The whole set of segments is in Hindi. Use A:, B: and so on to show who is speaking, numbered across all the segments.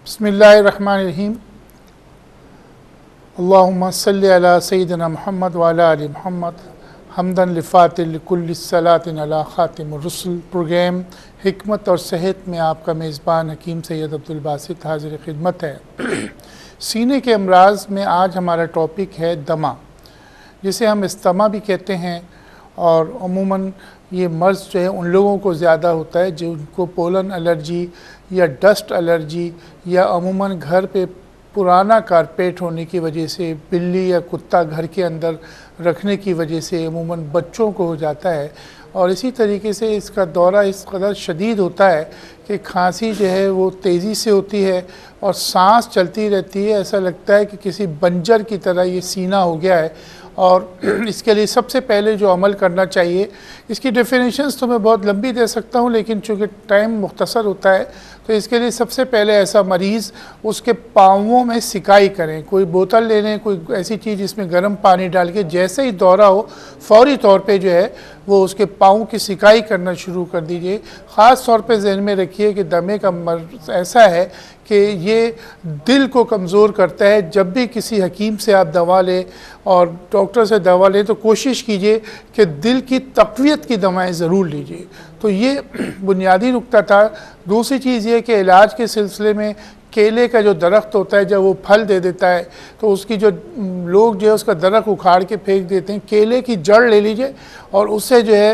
A: बिस्मिल्लाहिर्रहमानिर्रहीम। अल्लाहुम्मा सल्लि अला सय्यिदिना मुहम्मद व अला आलि मुहम्मद हमदन लिफ़ातिल कुल्लि सलातिन अला ख़ातिमुर रुसुल। प्रोग्राम हिकमत और सेहत में आपका मेज़बान हकीम सैयद अब्दुल बासित हाज़िर खिदमत है। सीने के अमराज में आज हमारा टॉपिक है दमा, जिसे हम इस्तेमा भी कहते हैं। और अमूमन ये मर्ज़ जो है उन लोगों को ज़्यादा होता है जिनको पोलन एलर्जी या डस्ट एलर्जी या अमूमन घर पे पुराना कारपेट होने की वजह से, बिल्ली या कुत्ता घर के अंदर रखने की वजह से अमूमन बच्चों को हो जाता है। और इसी तरीके से इसका दौरा इस कदर शदीद होता है कि खांसी जो है वो तेज़ी से होती है और सांस चलती रहती है। ऐसा लगता है कि किसी बंजर की तरह ये सीना हो गया है। और इसके लिए सबसे पहले जो अमल करना चाहिए, इसकी डेफिनेशंस तो मैं बहुत लंबी दे सकता हूँ, लेकिन चूँकि टाइम मुख्तसर होता है तो इसके लिए सबसे पहले ऐसा मरीज़ उसके पाँवों में सिकाई करें। कोई बोतल ले लें, कोई ऐसी चीज़ जिसमें गर्म पानी डाल के जैसे ही दौरा हो फौरी तौर पे जो है वो उसके पाँव की सिकाई करना शुरू कर दीजिए। ख़ास तौर पे ज़हन में रखिए कि दमे का मर्ज़ ऐसा है कि ये दिल को कमज़ोर करता है। जब भी किसी हकीम से आप दवा लें और डॉक्टर से दवा लें तो कोशिश कीजिए कि दिल की तक़वियत की दवाएं ज़रूर लीजिए। तो ये बुनियादी नुक्ता था। दूसरी चीज़ ये कि इलाज के सिलसिले में केले का जो दरख्त होता है जब वो फल दे देता है तो उसकी जो लोग जो है उसका दरख्त उखाड़ के फेंक देते हैं। केले की जड़ ले लीजिए और उससे जो है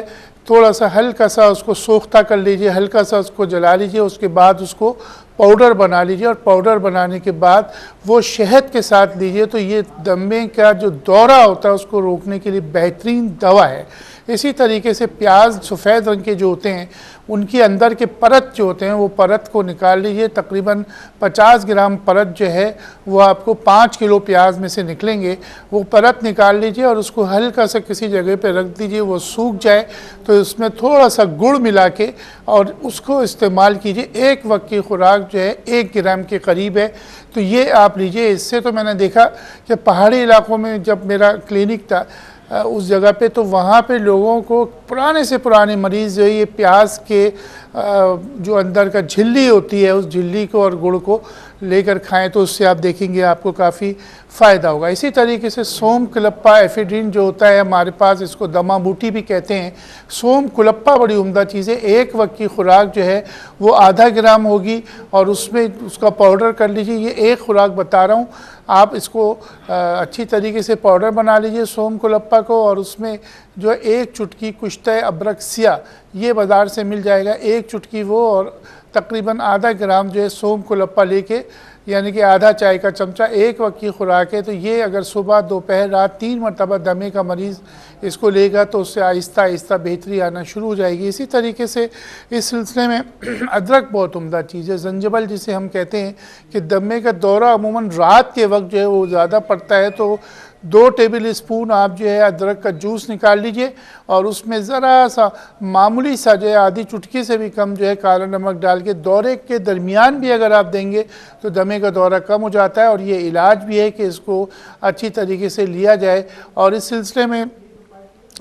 A: थोड़ा सा हल्का सा उसको सोख्ता कर लीजिए, हल्का सा उसको जला लीजिए। उसके बाद उसको पाउडर बना लीजिए और पाउडर बनाने के बाद वो शहद के साथ लीजिए। तो ये दमे का जो दौरा होता है उसको रोकने के लिए बेहतरीन दवा है। इसी तरीके से प्याज सफ़ेद रंग के जो होते हैं उनके अंदर के परत जो होते हैं वो परत को निकाल लीजिए। तकरीबन 50 ग्राम परत जो है वो आपको 5 किलो प्याज में से निकलेंगे। वो परत निकाल लीजिए और उसको हल्का सा किसी जगह पे रख दीजिए। वो सूख जाए तो उसमें थोड़ा सा गुड़ मिला के और उसको इस्तेमाल कीजिए। एक वक्त की खुराक जो है 1 ग्राम के करीब है, तो ये आप लीजिए। इससे तो मैंने देखा कि पहाड़ी इलाकों में जब मेरा क्लिनिक था उस जगह पे, तो वहाँ पे लोगों को पुराने से पुराने मरीज़ जो है ये प्याज के जो अंदर का झिल्ली होती है उस झिल्ली को और गुड़ को लेकर खाएं तो उससे आप देखेंगे आपको काफ़ी फ़ायदा होगा। इसी तरीके से सोम कुलप्पा एफिड्रिन जो होता है हमारे पास, इसको दमा बूटी भी कहते हैं। सोम कुलप्पा बड़ी उम्दा चीज़ है। एक वक्त की खुराक जो है वो आधा ग्राम होगी और उसमें उसका पाउडर कर लीजिए। ये एक खुराक बता रहा हूँ, आप इसको अच्छी तरीके से पाउडर बना लीजिए सोम कुलप्पा को। और उसमें जो एक चुटकी कुश्ते अब्रक्सिया ये बाज़ार से मिल जाएगा, एक चुटकी वो, और तकरीबन आधा ग्राम जो है सोम कुलप्पा लेके, यानी कि आधा चाय का चमचा, एक वक्त की खुराक है। तो ये अगर सुबह दोपहर रात 3 मरतबा दमे का मरीज़ इसको लेगा तो उससे आहिस्ता आहिस्ता बेहतरी आना शुरू हो जाएगी। इसी तरीके से इस सिलसिले में अदरक बहुत उम्दा चीज़ है, जंजबल जिसे हम कहते हैं कि दमे का दौरा अमूमन रात के वक्त जो है वो ज़्यादा पड़ता है। तो 2 टेबल स्पून आप जो है अदरक का जूस निकाल लीजिए और उसमें ज़रा सा मामूली सा जो है आधी चुटकी से भी कम जो है काला नमक डाल के दौरे के दरमियान भी अगर आप देंगे तो दमे का दौरा कम हो जाता है। और ये इलाज भी है कि इसको अच्छी तरीके से लिया जाए। और इस सिलसिले में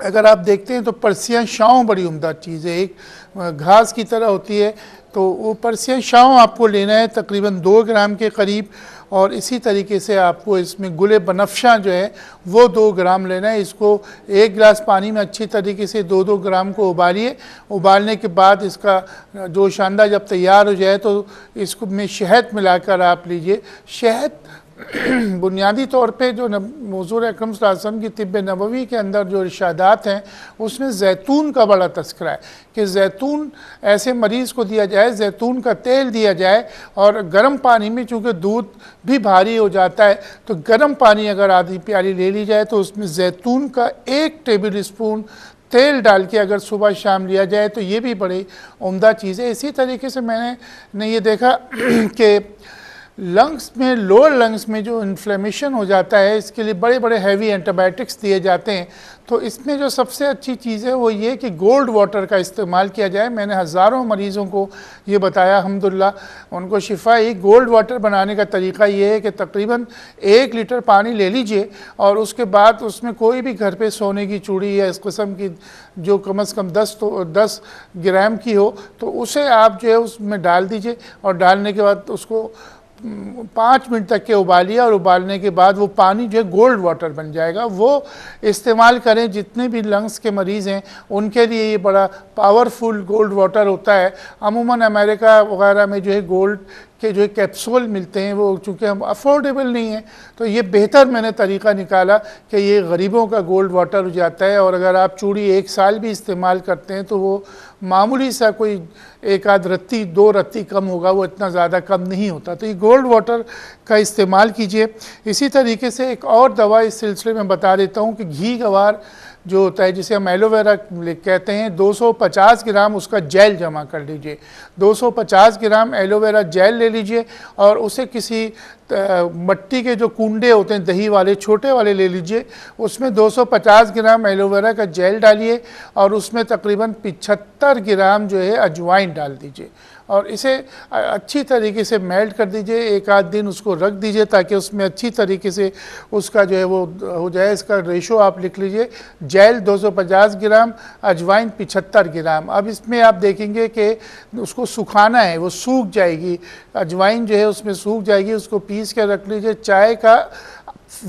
A: अगर आप देखते हैं तो परसियाँ शाव बड़ी उम्दा चीज़ है, एक घास की तरह होती है। तो वो परसियाँ शाव आपको लेना है तकरीबन 2 ग्राम के करीब। और इसी तरीके से आपको इसमें गुले बनफ्शा जो है वो 2 ग्राम लेना है। इसको 1 गिलास पानी में अच्छी तरीके से 2-2 ग्राम को उबालिए। उबालने के बाद इसका जो शानदार जब तैयार हो जाए तो इसको में शहद मिलाकर आप लीजिए। शहद बुनियादी तौर पे जो हुज़ूर अकरम सल्लल्लाहु अलैहि वसल्लम की तिब्ब नबवी के अंदर जो इरशादात हैं उसमें जैतून का बड़ा तस्करा है कि जैतून ऐसे मरीज़ को दिया जाए, जैतून का तेल दिया जाए। और गर्म पानी में चूँकि दूध भी भारी हो जाता है तो गर्म पानी अगर आधी प्याली ले ली जाए तो उसमें जैतून का 1 टेबल स्पून तेल डाल के अगर सुबह शाम लिया जाए तो ये भी बड़ी उम्दा चीज़ है। इसी तरीके से मैंने ये देखा कि लंग्स में, लोअर लंग्स में जो इन्फ्लेमेशन हो जाता है इसके लिए बड़े बड़े हैवी एंटीबायोटिक्स दिए जाते हैं। तो इसमें जो सबसे अच्छी चीज़ है वो ये कि गोल्ड वाटर का इस्तेमाल किया जाए। मैंने हज़ारों मरीज़ों को ये बताया, अल्हम्दुलिल्लाह उनको शिफा ही। गोल्ड वाटर बनाने का तरीका ये है कि तकरीबन 1 लीटर पानी ले लीजिए और उसके बाद उसमें कोई भी घर पे सोने की चूड़ी या इस किस्म की जो कम से कम 10 ग्राम की हो तो उसे आप जो है उसमें डाल दीजिए। और डालने के बाद उसको 5 मिनट तक के उबालिए और उबालने के बाद वो पानी जो है गोल्ड वाटर बन जाएगा, वो इस्तेमाल करें। जितने भी लंग्स के मरीज़ हैं उनके लिए ये बड़ा पावरफुल गोल्ड वाटर होता है। अमूमन अमेरिका वगैरह में जो है गोल्ड के जो कैप्सूल मिलते हैं वो चूँकि हम अफोर्डेबल नहीं है, तो ये बेहतर मैंने तरीका निकाला कि ये गरीबों का गोल्ड वाटर हो जाता है। और अगर आप चूड़ी 1 साल भी इस्तेमाल करते हैं तो वो मामूली सा कोई 1 आध रत्ती 2 रत्ती कम होगा, वो इतना ज़्यादा कम नहीं होता। तो ये गोल्ड वाटर का इस्तेमाल कीजिए। इसी तरीके से एक और दवा इस सिलसिले में बता देता हूँ कि घी गवार जो होता है, जिसे हम एलोवेरा कहते हैं, 250 ग्राम उसका जेल जमा कर लीजिए। 250 ग्राम एलोवेरा जेल ले लीजिए और उसे किसी मट्टी के जो कुंडे होते हैं दही वाले छोटे वाले ले लीजिए, उसमें 250 ग्राम एलोवेरा का जेल डालिए और उसमें तकरीबन 75 ग्राम जो है अजवाइन डाल दीजिए और इसे अच्छी तरीके से मेल्ट कर दीजिए। 1 आध दिन उसको रख दीजिए ताकि उसमें अच्छी तरीके से उसका जो है वो हो जाए। इसका रेशो आप लिख लीजिए, जेल 250 ग्राम, अजवाइन 75 ग्राम। अब इसमें आप देखेंगे कि उसको सुखाना है, वो सूख जाएगी, अजवाइन जो है उसमें सूख जाएगी। उसको पीस के रख लीजिए। चाय का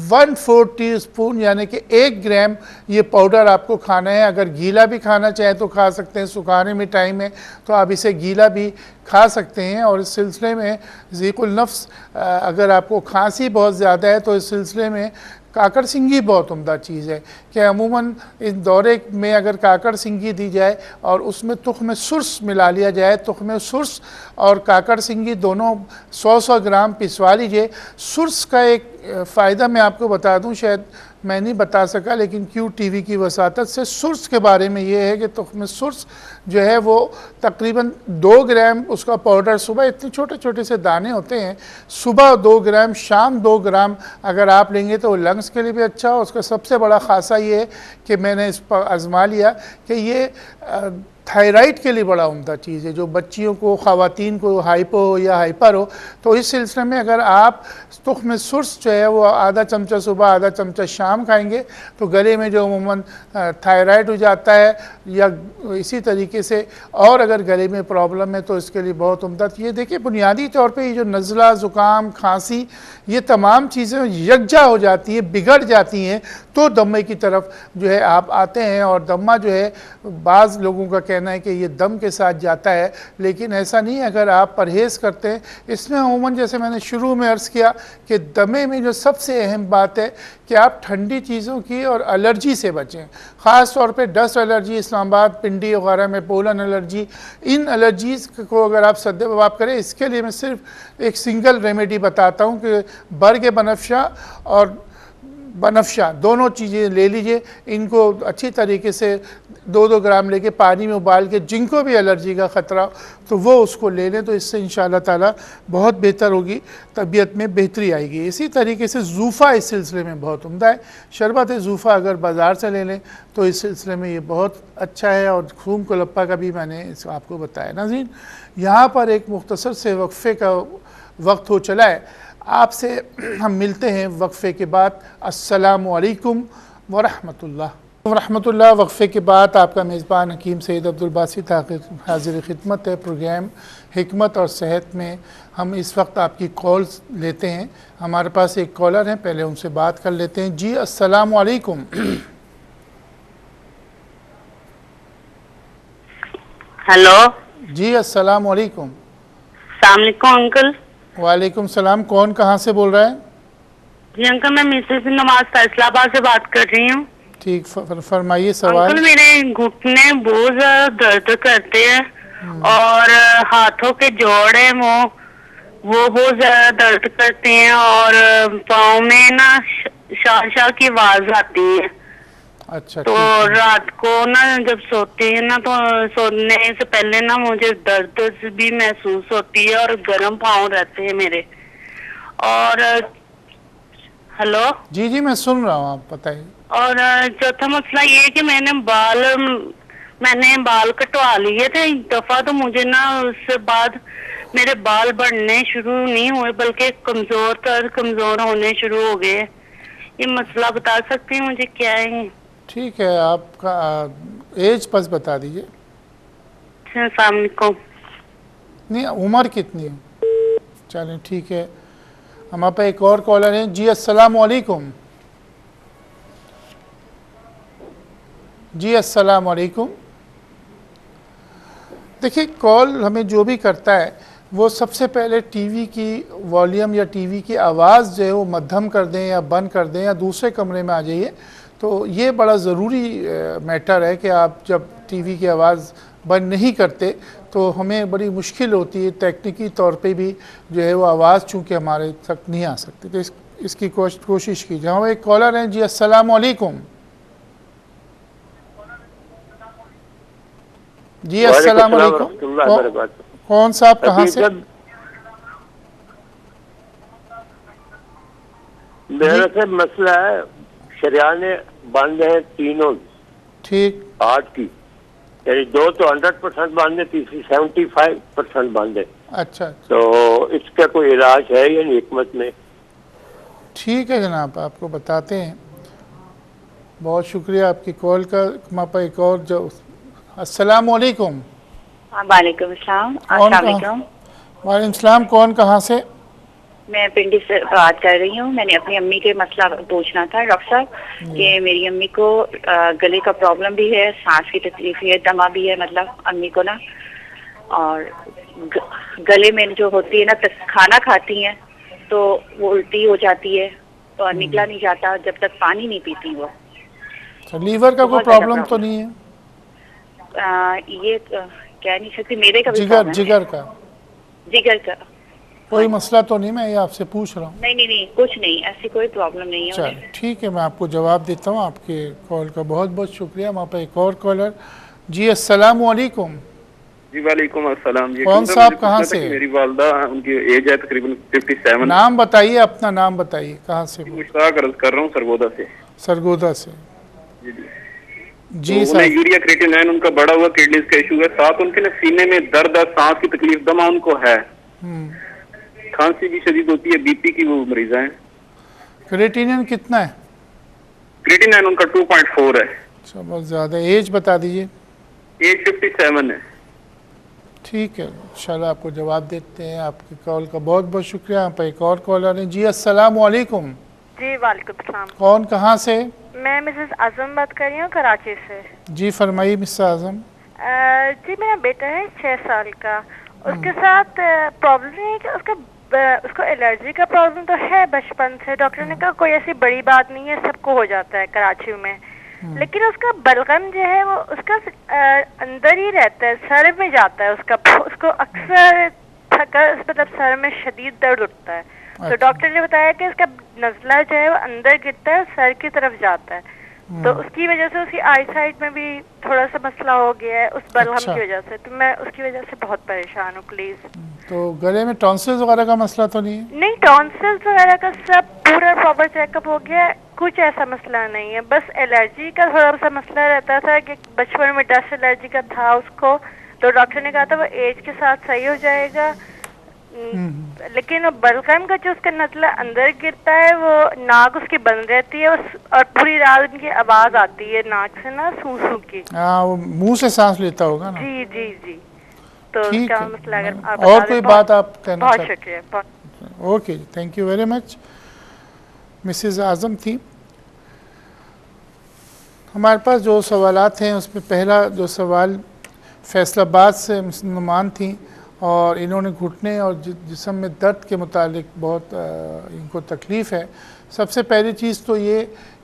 A: 1/4 टीस्पून यानी कि 1 ग्राम ये पाउडर आपको खाना है। अगर गीला भी खाना चाहें तो खा सकते हैं, सुखाने में टाइम है तो आप इसे गीला भी खा सकते हैं। और इस सिलसिले में ज़ीक़ुल नफ्स, अगर आपको खांसी बहुत ज़्यादा है तो इस सिलसिले में काकड़ सिंगी बहुत उम्दा चीज़ है कि अमूमन इस दौरे में अगर काकड़ सिंगी दी जाए और उसमें तुख्म सुर्स मिला लिया जाए, तुख्म सुर्स और काकड़ सिंगी दोनों 100-100 ग्राम पिसवा लीजिए। सुर्स का एक फ़ायदा मैं आपको बता दूं, शायद मैं नहीं बता सका लेकिन क्यू टीवी की वसातत से सुर्स के बारे में ये है कि तुख्म सुर्स जो है वो तकरीबन 2 ग्राम उसका पाउडर, सुबह इतने छोटे छोटे से दाने होते हैं, सुबह 2 ग्राम, शाम 2 ग्राम अगर आप लेंगे तो लंग्स के लिए भी अच्छा हो। उसका सबसे बड़ा ख़ासा ये है कि मैंने इस पर आजमा लिया कि ये थायराइड के लिए बड़ा उम्दा चीज़ है। जो बच्चियों को, ख़वातीन को हाइपो हो या हाइपर हो, तो इस सिलसिले में अगर आप तुख्म सुर्स जो है वो आधा चमचा सुबह आधा चमचा शाम खाएंगे तो गले में जो अमूमन थायराइड हो जाता है या इसी तरीके से और अगर गले में प्रॉब्लम है तो इसके लिए बहुत उम्दा। ये देखिए बुनियादी तौर पे ये जो नज़ला, ज़ुकाम, खांसी, ये तमाम चीज़ें यकजा हो जाती हैं, बिगड़ जाती हैं तो दमे की तरफ जो है आप आते हैं। और दमा जो है बाज़ लोगों का कहना है कि ये दम के साथ जाता है, लेकिन ऐसा नहीं है। अगर आप परहेज़ करते हैं, इसमें अमूमन जैसे मैंने शुरू में अर्ज़ किया कि दमे में जो सबसे अहम बात है कि आप ठंडी चीज़ों की और एलर्जी से बचें। ख़ास तौर पे डस्ट एलर्जी, इस्लामाबाद, पिंडी वगैरह में पोलन एलर्जी, इन एलर्जीज़ को अगर आप सद्देबाब करें, इसके लिए मैं सिर्फ एक सिंगल रेमेडी बताता हूँ कि बर्ग बनफ्शा और बनफ्शा दोनों चीज़ें ले लीजिए। इनको अच्छी तरीके से 2-2 ग्राम लेके पानी में उबाल के, जिनको भी एलर्जी का ख़तरा तो वो उसको ले लें, तो इससे इंशाअल्लाह ताला बहुत बेहतर होगी, तबीयत में बेहतरी आएगी। इसी तरीके से ज़ूफ़ा इस सिलसिले में बहुत उम्दा है। शरबत ज़ूफ़ा अगर बाज़ार से ले लें तो इस सिलसिले में ये बहुत अच्छा है। और खून कुलप्पा का भी मैंने आपको बताया। नाज़रीन, यहाँ पर एक मुख्तसर से वक्फ़े का वक्त हो चला है, आपसे हम मिलते हैं वक्फ़े के बाद। अस्सलामु अलैकुम वरहमतुल्लाह। वक्फ़े के बाद आपका मेज़बान हकीम सैयद अब्दुल बासित हाज़िर खिदमत है। प्रोग्राम हिकमत और सेहत में हम इस वक्त आपकी कॉल्स लेते हैं। हमारे पास एक कॉलर हैं, पहले उनसे बात कर लेते हैं। जी अस्सलामु अलैकुम।
B: हेलो
A: जी अस्सलामु अलैकुम।
B: अस्सलाम वालेकुम अंकल।
A: वालेकुम सलाम। कौन कहाँ से बोल रहा है?
B: जी अंकल, मैं मिसेस नवाज फैसलाबाद से बात कर रही हूँ।
A: ठीक, फरमाइए सवाल।
B: अंकल, मेरे घुटने बहुत ज्यादा दर्द करते हैं और हाथों के जोड़ है वो बहुत ज्यादा दर्द करते हैं और पाँव में ना शाह की आवाज आती है।
A: अच्छा,
B: तो रात को ना जब सोते हैं ना तो सोने से पहले ना मुझे दर्द भी महसूस होती है और गर्म पाँव रहते हैं मेरे। और हेलो
A: जी जी, मैं सुन रहा हूँ, आप बताइए।
B: और चौथा मसला ये है कि मैंने बाल कटवा लिए थे एक दफा, तो मुझे ना उससे बाद मेरे बाल बढ़ने शुरू नहीं हुए बल्कि कमजोर होने शुरू हो गए। ये मसला बता सकते हैं मुझे क्या है?
A: ठीक है, आपका एज बस बता दीजिए।
B: अस्सलाम वालेकुम।
A: नहीं, उम्र कितनी है? चलें ठीक है, हमारे पास एक और कॉलर हैं। जी अस्सलाम वालेकुम। जी अस्सलाम वालेकुम। देखिए, कॉल हमें जो भी करता है वो सबसे पहले टीवी की वॉल्यूम या टीवी की आवाज़ जो है वो मध्यम कर दें या बंद कर दें या दूसरे कमरे में आ जाइए। तो ये बड़ा ज़रूरी मैटर है कि आप जब टीवी की आवाज़ बंद नहीं करते तो हमें बड़ी मुश्किल होती है, तकनीकी तौर पे भी जो है वो आवाज़ चूँकि हमारे तक नहीं आ सकती। तो इसकी कोशिश कीजिए। हम एक कॉलर हैं। जी अस्सलाम वालेकुम। जी अस्सलाम वालेकुम। कौन सा आप कहाँ से?
C: मेरा से मसला है, शरियाने बंद है तीनों,
A: ठीक,
C: 8 की, यानी 2 तो 100% बंद है, तीसरी 75% बंद है।
A: अच्छा,
C: तो इसका कोई इलाज है या नहीं हिकमत में?
A: ठीक है जनाब, आपको बताते हैं। बहुत शुक्रिया आपकी कॉल का। हमारे पास एक और जो अस्सलाम वालेकुम।
B: वालेकुम अस्सलाम।
A: वालेकुम सलाम। कौन कहाँ से?
B: मैं पिंडी से बात कर रही हूँ। मैंने अपनी अम्मी के मसला पूछना था डॉक्टर साहब कि मेरी अम्मी को गले का प्रॉब्लम भी है, सांस की तकलीफ है, दमा भी है, मतलब अम्मी को ना, और गले में जो होती है ना, खाना खाती हैं तो वो उल्टी हो जाती है और निकला नहीं जाता जब तक पानी नहीं पीती वो।
A: लीवर का कोई प्रॉब्लम तो नहीं है?
B: ये कह नहीं सकती, मेरे का भी
A: जिगर का कोई मसला तो नहीं? मैं ये आपसे पूछ रहा हूँ।
B: नहीं, कुछ नहीं, ऐसी कोई प्रॉब्लम नहीं है।
A: चल ठीक है, मैं आपको जवाब देता हूँ। आपके कॉल का बहुत बहुत शुक्रिया। वहाँ पर एक और कॉलर। जी अस्सलाम वालेकुम।
D: जी वालेकुम अस्सलाम। जी
A: कौन सा आप कहाँ से?
D: मेरी वालदा, उनकी एज है तकरीबन 57।
A: नाम बताइए, अपना नाम बताइए, कहाँ से?
D: मुश्ताक अर्ज कर रहा हूँ, सरगोदा से।
A: सरगोदा से। जी
D: तो
A: सर।
D: यूरिया क्रिएटिनिन उनका बढ़ा हुआ, किडनीज का इशू है, साथ उनके ना सीने में दर्द, सांस की तकलीफ, दमा उनको है, खांसी भी शदीद होती है, बीपी की वो मरीज है।
A: क्रिएटिनिन कितना है?
D: क्रिएटिनिन उनका 2.4 है।
A: अच्छा, बहुत ज़्यादा। एज बता दीजिए।
D: एज 57 है।
A: ठीक है, इंशाल्लाह आपको जवाब देते हैं। आपकी कॉल का बहुत बहुत शुक्रिया। यहाँ पर एक और कॉलर है। जी अस्सलाम वालेकुम।
E: जी वालेकुम सलाम।
A: कौन कहाँ से?
E: मैं मिसेस आजम बात कर रही हूँ, कराची से।
A: जी फरमाइए मिसेस आजम।
E: जी मेरा बेटा है 6 साल का। उसके साथ प्रॉब्लम है कि उसको एलर्जी का प्रॉब्लम तो है बचपन से। डॉक्टर ने कहा कोई ऐसी बड़ी बात नहीं है, सबको हो जाता है कराची में, लेकिन उसका बलगम जो है वो उसका अंदर ही रहता है, सर में जाता है उसको अक्सर मतलब सर में शदीद दर्द उठता है। तो डॉक्टर ने बताया कि इसका नज़ला जो है वो अंदर गिरता है, सर की तरफ जाता है, तो उसकी वजह से उसकी आई साइड में भी थोड़ा सा मसला हो गया है उस बलगम की वजह से। तो मैं उसकी वजह से बहुत परेशान हूँ। प्लीज।
A: तो गले में टॉन्सिल्स वगैरह का मसला तो नहीं है?
E: नहीं, टॉन्सिल्स वगैरह का सब पूरा प्रॉपर चेकअप हो गया, कुछ ऐसा मसला नहीं है। बस एलर्जी का थोड़ा सा मसला रहता था कि बचपन में डस्ट एलर्जी का था उसको, तो डॉक्टर ने कहा था वो एज के साथ सही हो जाएगा। लेकिन बलगम का जो उसका नज़ला अंदर गिरता है वो नाक उसकी बंद रहती है और पूरी रात उनकी आवाज आती है नाक से ना, सू सू की।
A: वो मुंह से सांस लेता होगा ना?
E: जी जी जी। तो उसका मसला अगर आप
A: और कोई बात आप कहना
E: चाहते? बहुत शुक्रिया।
A: Okay, thank you very much. Mrs Azam थी। हमारे पास जो सवालात हैं उसमें पहला जो सवाल फैसलाबाद से मुसलमान थी और इन्होंने घुटने और जिस्म में दर्द के मुतालिक बहुत इनको तकलीफ़ है। सबसे पहली चीज़ तो ये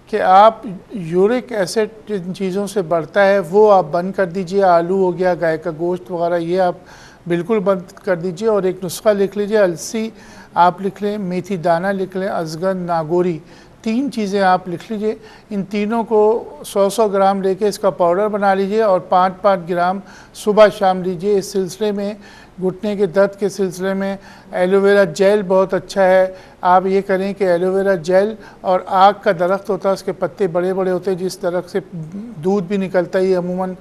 A: कि आप यूरिक एसिड जिन चीज़ों से बढ़ता है वो आप बंद कर दीजिए। आलू हो गया, गाय का गोश्त वगैरह, ये आप बिल्कुल बंद कर दीजिए। और एक नुस्खा लिख लीजिए, अलसी आप लिख लें, मेथी दाना लिख लें, अजगन, नागोरी, 3 चीज़ें आप लिख लीजिए। इन तीनों को 100-100 ग्राम लेके इसका पाउडर बना लीजिए और 5-5 ग्राम सुबह शाम लीजिए। इस सिलसिले में घुटने के दर्द के सिलसिले में एलोवेरा जेल बहुत अच्छा है। आप ये करें कि एलोवेरा जेल और आग का दरख्त होता है, उसके पत्ते बड़े बड़े होते हैं, जिस दरख्त से दूध भी निकलता है, ये अमूमन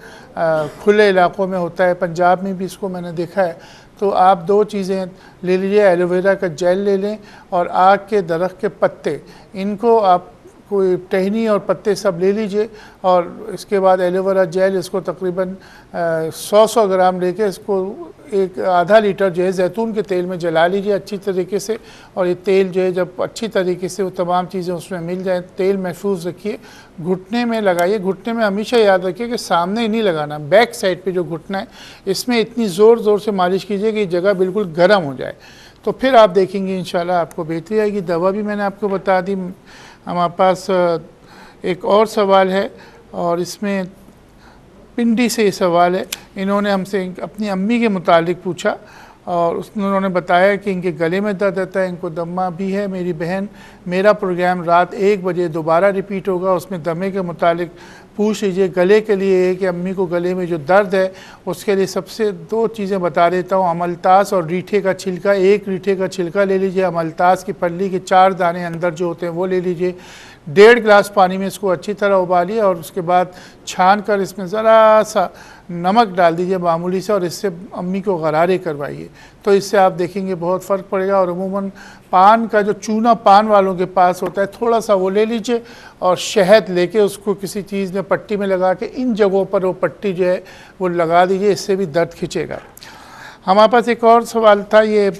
A: खुले इलाकों में होता है, पंजाब में भी इसको मैंने देखा है। तो आप 2 चीज़ें ले लीजिए, एलोवेरा का जेल ले लें और आग के दरख्त के पत्ते, इनको आप कोई टहनी और पत्ते सब ले लीजिए और इसके बाद एलोवेरा जेल, इसको तकरीबन 100 ग्राम लेके इसको एक आधा लीटर जो है जैतून के तेल में जला लीजिए अच्छी तरीके से। और ये तेल जो है जब अच्छी तरीके से वो तमाम चीज़ें उसमें मिल जाए, तेल महफूज रखिए, घुटने में लगाइए। घुटने में हमेशा याद रखिए कि सामने ही नहीं लगाना, बैक साइड पे जो घुटना है इसमें इतनी ज़ोर ज़ोर से मालिश कीजिए कि ये जगह बिल्कुल गर्म हो जाए। तो फिर आप देखेंगे इंशाल्लाह आपको बेहतरी आएगी। दवा भी मैंने आपको बता दी। हमारे पास एक और सवाल है और इसमें पिंडी से ये सवाल है। इन्होंने हमसे अपनी अम्मी के मुतालिक पूछा और उन्होंने बताया कि इनके गले में दर्द रहता है, इनको दमा भी है। मेरी बहन, मेरा प्रोग्राम रात 1 बजे दोबारा रिपीट होगा, उसमें दमे के मुतालिक पूछ लीजिए। गले के लिए है कि अम्मी को गले में जो दर्द है उसके लिए सबसे 2 चीज़ें बता देता हूँ, अमलतास और रीठे का छिलका। 1 रीठे का छिलका ले लीजिए, अमलतास की पल्ली के 4 दाने अंदर जो होते हैं वो ले लीजिए। 1.5 गिलास पानी में इसको अच्छी तरह उबालिए और उसके बाद छान कर इसमें ज़रा सा नमक डाल दीजिए मामूली से और इससे अम्मी को गरारे करवाइए। तो इससे आप देखेंगे बहुत फ़र्क पड़ेगा। और अमूमन पान का जो चूना पान वालों के पास होता है थोड़ा सा वो ले लीजिए और शहद लेके उसको किसी चीज़ में पट्टी में लगा के इन जगहों पर वो पट्टी जो है वो लगा दीजिए, इससे भी दर्द खिंचेगा। हमारे पास एक और सवाल था, ये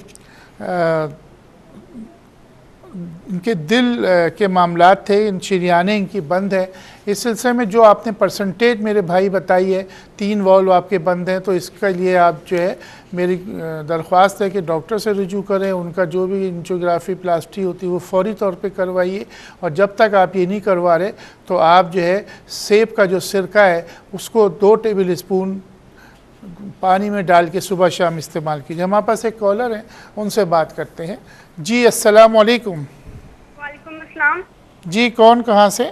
A: इनके दिल के मामलात थे, इन शरियानें इनकी बंद है। इस सिलसिले में जो आपने परसेंटेज मेरे भाई बताई है, 3 वॉल्व आपके बंद हैं, तो इसके लिए आप जो है मेरी दरख्वास्त है कि डॉक्टर से रुजू करें। उनका जो भी एंजियोग्राफी प्लास्टी होती है वो फौरी तौर पे करवाइए। और जब तक आप ये नहीं करवा रहे तो आप जो है सेब का जो सिरका है उसको 2 टेबल स्पून पानी में डाल के सुबह शाम इस्तेमाल कीजिए। हमारे पास एक कॉलर है, उनसे बात करते हैं। जी अस्सलाम वालेकुम।
F: वालेकुम अस्सलाम।
A: जी कौन, कहाँ से?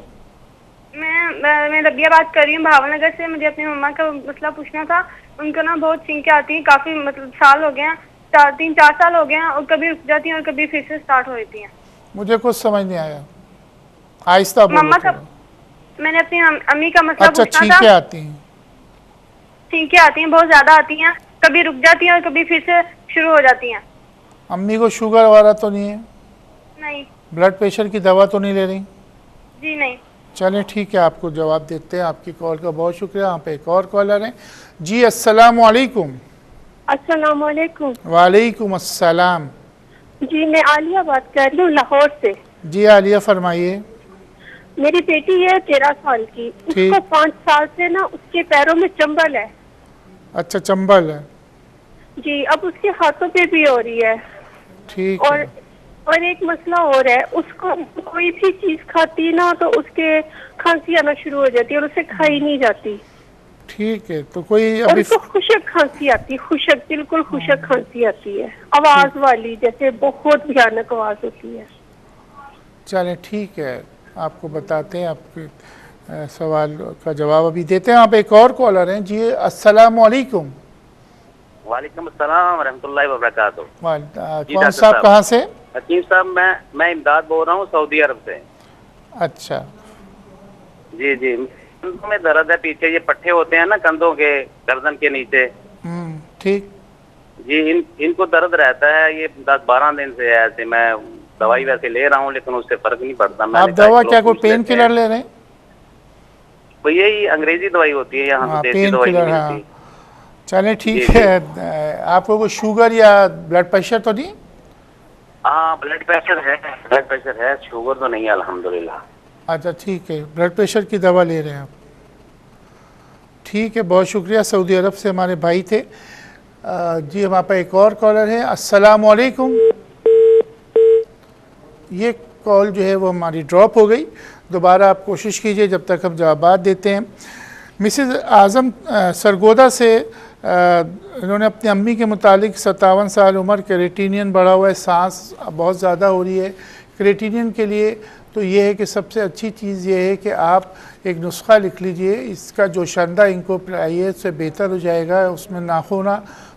F: मैं रबिया बात कर रही हूँ भावनगर से। मुझे अपनी मम्मा का मसला पूछना था। उनको ना बहुत छींकें आती हैं, काफ़ी मतलब साल हो गए हैं, 3-4 साल हो गए हैं, और कभी रुक जाती हैं और कभी फिर से स्टार्ट हो जाती हैं।
A: मुझे कुछ समझ नहीं आया, आहिस्ता बोलो।
F: मम्मा का, मैंने अपनी अम्मी का मसला
A: अच्छा,
F: पूछना था।
A: छींकें आती हैं?
F: छींकें आती हैं, बहुत ज़्यादा आती हैं, कभी रुक जाती हैं और कभी फिर से शुरू हो जाती हैं।
A: अम्मी को शुगर वगैरह तो नहीं है?
F: नहीं।
A: ब्लड प्रेशर की दवा तो नहीं ले रही?
F: जी नहीं।
A: चलें ठीक है, आपको जवाब देते हैं। आपकी कॉल का बहुत शुक्रिया। यहाँ पे एक और कॉलर हैं। जी अस्सलाम वालेकुम।
G: अस्सलाम वालेकुम।
A: वालेकुम अस्सलाम।
G: जी मैं आलिया बात कर रही हूँ लाहौर से।
A: जी आलिया फरमाइए।
G: मेरी बेटी है 13 साल की, उसको 5 साल से ना उसके पैरों में चंबल है।
A: अच्छा, चंबल है
G: जी। अब उसके हाथों पे भी हो रही है।
A: ठीक
G: और
A: है।
G: और एक मसला और है, उसको कोई भी चीज खाती ना तो उसके खांसी आना शुरू हो जाती है और उसे खाई नहीं जाती।
A: ठीक है, तो कोई
G: और
A: अभी
G: उसको खुशक खांसी आती है, खुशक, बिल्कुल खुशक खांसी आती है, आवाज वाली, जैसे बहुत भयानक आवाज होती है।
A: चलें ठीक है, आपको बताते हैं, आपके सवाल का जवाब अभी देते हैं। आप एक और कॉलर हैं। जी अस्सलाम वालेकुम।
H: वालेकुम अस्सलाम रहमतुल्लाहि व बरकातहू।
A: कौन साहब, कहाँ से?
H: हकीम साहब, मैं इमदाद बोल रहा हूँ सऊदी अरब से।
A: अच्छा
H: जी जी। कंधों में दर्द है, पीछे ये पट्टे होते हैं ना कंधों के, गर्दन के नीचे।
A: ठीक
H: जी। इनको दर्द रहता है, ये 10-12 दिन से है ऐसे। मैं दवाई वैसे ले रहा हूँ लेकिन उससे फर्क नहीं पड़ता।
A: आप दवा क्या कोई पेन किलर ले रहे हैं?
H: तो यही अंग्रेजी दवाई होती है, यहाँ देसी
A: पेन
H: दवाई
A: किलर।
H: नहीं
A: हाँ
H: मिलती।
A: चलें ठीक है। आपको कोई शुगर या ब्लड प्रेशर तो नहीं?
H: हाँ ब्लड प्रेशर है, शुगर तो नहीं है अल्हम्दुलिल्लाह।
A: अच्छा ठीक है, ब्लड प्रेशर की दवा ले रहे हैं आप? ठीक है, बहुत शुक्रिया। सऊदी अरब से हमारे भाई थे। जी हमारे पास एक और कॉलर है। अस्सलाम वालेकुम। ये कॉल जो है वो हमारी ड्रॉप हो गई। दोबारा आप कोशिश कीजिए, जब तक हम जवाब देते हैं। मिसेस आज़म सरगोदा से इन्होंने अपनी अम्मी के मुतालिक 57 साल उम्र, क्रेटिनियन बढ़ा हुआ है, सांस बहुत ज़्यादा हो रही है। क्रेटिनियन के लिए तो ये है कि सबसे अच्छी चीज़ ये है कि आप एक नुस्खा लिख लीजिए, इसका जो शंदा इनको पिलाइए उससे बेहतर हो जाएगा। उसमें नाखूना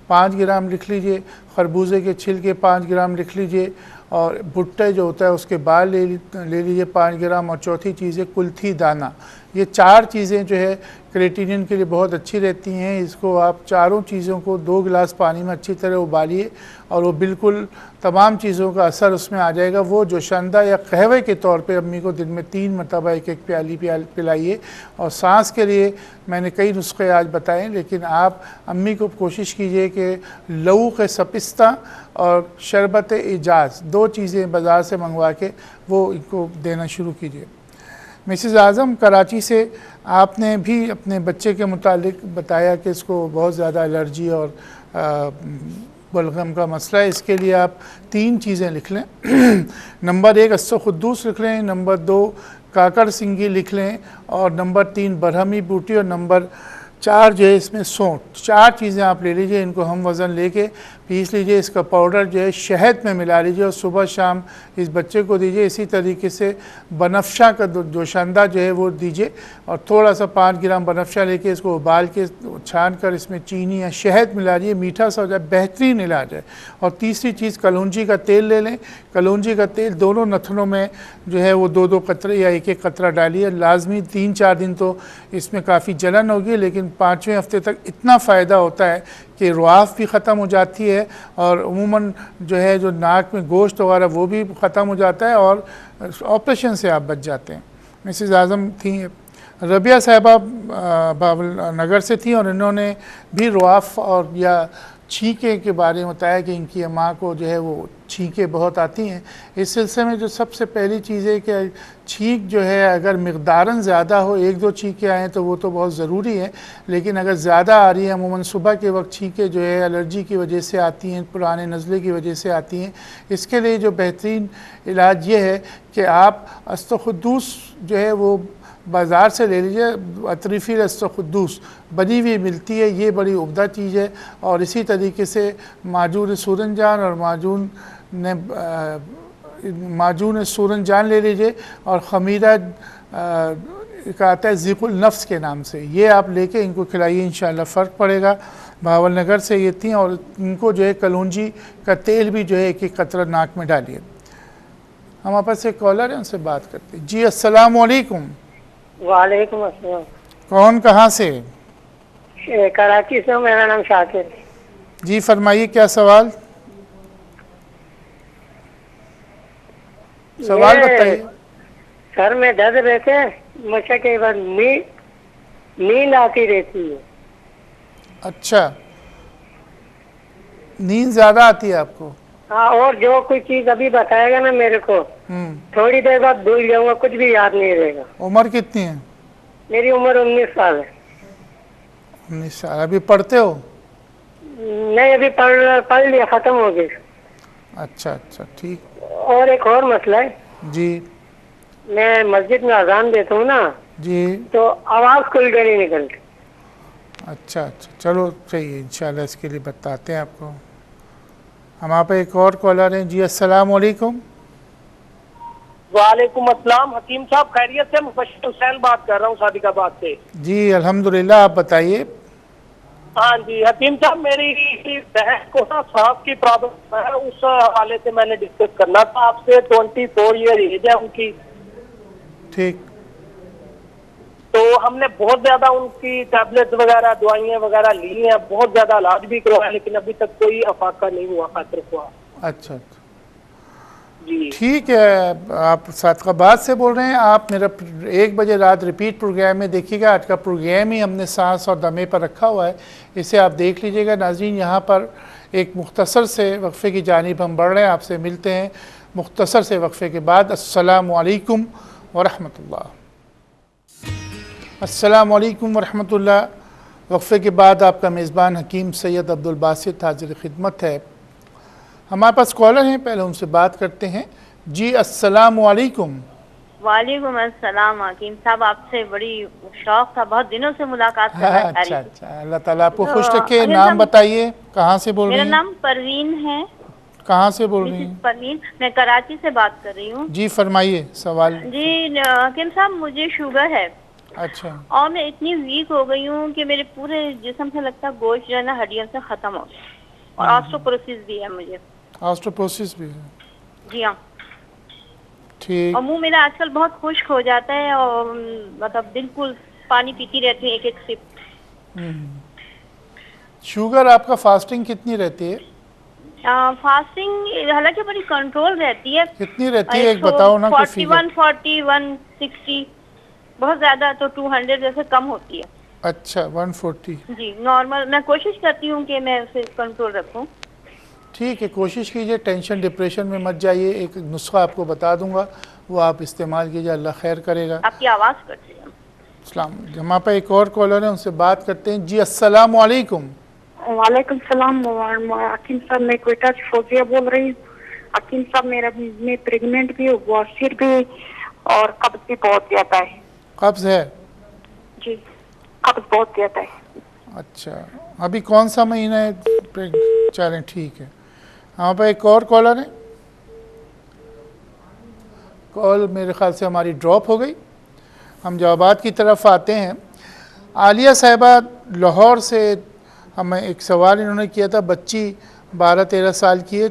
A: 5 ग्राम लिख लीजिए, खरबूजे के छिलके 5 ग्राम लिख लीजिए, और भुट्टे जो होता है उसके बाल ले लीजिए 5 ग्राम, और चौथी चीज़ है कुल्थी दाना। ये 4 चीज़ें जो है क्रिएटिनिन के लिए बहुत अच्छी रहती हैं। इसको आप चारों चीज़ों को 2 गिलास पानी में अच्छी तरह उबालिए और वो बिल्कुल तमाम चीज़ों का असर उसमें आ जाएगा। वो जोशंदा या कहवे के तौर पे अम्मी को दिन में 3 मरतबा एक प्याली पिलाइए। और सांस के लिए मैंने कई नुस्खे आज बताए, लेकिन आप अम्मी को कोशिश कीजिए कि लहू के सपिस्ता और शरबत इजाज़ 2 चीज़ें बाज़ार से मंगवा के वो इनको देना शुरू कीजिए। मिसेज़ आज़म कराची से आपने भी अपने बच्चे के मुतालिक बताया कि इसको बहुत ज़्यादा एलर्जी और बलगम का मसला है। इसके लिए आप 3 चीज़ें लिख लें। नंबर 1 अस्सो-खुद्दूस लिख लें, नंबर 2 काकर सिंगी लिख लें, और नंबर 3 बरहमी बूटी, और नंबर 4 जो है इसमें सौंठ। 4 चीज़ें आप ले लीजिए, इनको हम वज़न लेके पीस लीजिए। इसका पाउडर जो है शहद में मिला लीजिए और सुबह शाम इस बच्चे को दीजिए। इसी तरीके से बनफ्शा का जोशंदा जो है वो दीजिए, और थोड़ा सा 5 ग्राम बनफ्शा लेके इसको उबाल के छान कर इसमें चीनी या शहद मिला लीजिए, मीठा सा हो जाए, बेहतरीन इलाज है। और तीसरी चीज़ कलौंजी का तेल ले लें। कलौंजी का तेल दोनों नथनों में जो है वो 2-2 कतरे या 1-1 कतरा डालिए। लाजमी 3-4 दिन तो इसमें काफ़ी जलन होगी, लेकिन 5वें हफ्ते तक इतना फ़ायदा होता है कि रुआफ भी ख़त्म हो जाती है, और उमूमन जो है जो नाक में गोश्त वगैरह वो भी ख़त्म हो जाता है, और ऑपरेशन से आप बच जाते हैं। मिसेज़ आज़म थी रबिया साहिबा बाबल नगर से थी, और इन्होंने भी रुआफ और या छींके के बारे में बताया कि इनकी माँ को जो है वो छींके बहुत आती हैं। इस सिलसिले में जो सबसे पहली चीज़ है कि छींक जो है अगर मिक़दारन ज़्यादा हो, 1-2 छींके आएँ तो वो तो बहुत ज़रूरी है, लेकिन अगर ज़्यादा आ रही है, अमूमन सुबह के वक्त छींके जो है एलर्जी की वजह से आती हैं, पुराने नज़ले की वजह से आती हैं। इसके लिए जो बेहतरीन इलाज ये है कि आप अस्सो-खुद्दूस जो है वो बाज़ार से ले लीजिए। अतरीफ़ी अस्सो-खुद्दूस बनी हुई मिलती है, ये बड़ी उम्दा चीज़ है। और इसी तरीके से माजून सूरनजान और माजून सूरनजान ले लीजिए, और ख़मीरा का आता है ज़िक़ुल नफ्स के नाम से, ये आप लेके इनको खिलाइए, इंशाअल्लाह फ़र्क पड़ेगा। भावल नगर से ये थी, और इनको जो है कलौंजी का तेल भी जो है 1-1 कतरा नाक में डालिए। हमारे पास एक कॉलर है, उनसे बात करते हैं। जी अस्सलाम वालेकुम।
I: वालेकुम अस्सलाम।
A: कौन कहाँ से?
I: कराची से। मेरा नाम शाकिर।
A: जी फरमाइए, क्या सवाल बताइए।
I: सर में दर्द रहते हैं, मुझे कई बार नींद आती रहती है।
A: अच्छा, नींद ज़्यादा आती है आपको?
I: हाँ, और जो कोई चीज अभी बताएगा ना मेरे को, थोड़ी देर बाद भूल जाऊंगा, कुछ भी याद नहीं रहेगा।
A: उम्र कितनी है?
I: मेरी उम्र 19 साल है।
A: 19 साल। अभी पढ़ते हो?
I: नहीं, अभी पढ़ लिया, खत्म हो गई।
A: अच्छा, ठीक।
I: और एक और मसला है
A: जी।
I: मैं मस्जिद में अजान देता हूँ ना
A: जी,
I: तो आवाज खुल के नहीं निकलती।
A: अच्छा, चलो सही है, इंशाल्लाह इसके लिए बताते हैं आपको। हमारे पे एक और कॉलर हैं। जी अस्सलाम वालेकुम।
J: वालेकुम अस्सलाम। हकीम साहब खैरियत से? मुबश्शिर हुसैन बात कर रहा हूँ सादिकाबाद से।
A: जी अल्हम्दुलिल्लाह, आप बताइए।
J: हाँ जी हकीम साहब, मेरी बहन को ना सांस की प्रॉब्लम है, उस हवाले से मैंने डिस्कस करना था आपसे। 24 ईयर एज है उनकी।
A: ठीक।
J: तो हमने बहुत ज्यादा उनकी टैबलेट वगैरह दवाइयाँ वगैरह ली हैं, बहुत ज्यादा इलाज भी करवाया, लेकिन अभी तक कोई अफाका नहीं हुआ, खतर हुआ।
A: अच्छा
J: जी
A: ठीक है। आप सादिकाबाद से बोल रहे हैं। आप मेरा 1 बजे रात रिपीट प्रोग्राम में देखिएगा। आज का प्रोग्राम ही हमने सांस और दमे पर रखा हुआ है, इसे आप देख लीजिएगा। नाज़रीन, यहाँ पर एक मुख्तसर से वक्फ़े की जानिब हम बढ़ रहे हैं। आपसे मिलते हैं मुख्तसर से वक्फ़े के बाद। अस्सलामु अलैकुम वरहमतुल्लाह। अस्सलामु अलैकुम वरहमतुल्लाह। वक्फ़े के बाद आपका मेज़बान हकीम सैयद अब्दुल बासित हाज़िर खिदमत है। हमारे पास कॉलर हैं, पहले उनसे बात करते हैं। जी अस्सलामु अलैकुम।
K: वालेकुम अस्सलाम। हकीम साहब, आपसे बड़ी शौक था, बहुत दिनों से मुलाकात करना चाह रही थी।
A: अच्छा, अल्लाह ताला आपको खुश रखे। नाम बताइए, कहाँ से बोल रही हैं?
K: मेरा नाम परवीन है।
A: कहाँ से बोल रही हैं?
K: परवीन, मैं कराची से बात कर रही हूँ।
A: जी फरमाइए सवाल।
K: जी हकीम साहब, मुझे शुगर है।
A: अच्छा।
K: और मैं इतनी वीक हो गई हूँ कि मेरे पूरे जिस्म से लगता है गोश्त जो है ना हड्डियों से खत्म हो गया, और ऑस्टियोपोरोसिस भी है मुझे।
A: ऑस्टियोपोरोसिस भी है?
K: जी हाँ।
A: ठीक।
K: और मुंह मेरा आजकल बहुत खुश्क हो जाता है और मतलब बिल्कुल पानी पीती रहती है एक एक सिप।
A: शुगर आपका फास्टिंग कितनी रहती है?
K: फास्टिंग हालांकि बड़ी कंट्रोल रहती है।
A: कितनी रहती है एक बताओ ना कोई फिगर।
K: 41, 160, बहुत ज्यादा तो 200 जैसे कम होती है।
A: अच्छा 140।
K: जी नॉर्मल मैं कोशिश करती हूँ कि मैं उसे कंट्रोल रखूँ।
A: ठीक है, कोशिश कीजिए, टेंशन डिप्रेशन में मत जाइए। एक नुस्खा आपको बता दूंगा, वो आप इस्तेमाल कीजिए, अल्लाह खैर करेगा।
K: आपकी आवाज़ करते हैं।
A: अस्सलाम। हमारे पे एक और कॉलर है, उनसे बात करते हैं। जी अस्सलाम वालेकुम।
L: वालेकुम सलाम। हकीम साहब मैं कोयटा से फौजिया बोल रही हूँ। हकीम साहब मैं प्रेग्नेंट भी हूँ, बवासीर भी और कब्ज भी बहुत ज्यादा है।
A: कब्ज है?
L: जी कब्ज बहुत ज्यादा है।
A: अच्छा, अभी कौन सा महीना है? चलें ठीक है। हमारे पे एक और कॉलर है। कॉल मेरे ख्याल से हमारी ड्रॉप हो गई। हम जवाबात की तरफ आते हैं। आलिया साहिबा लाहौर से हमें एक सवाल इन्होंने किया था। बच्ची 12-13 साल की है,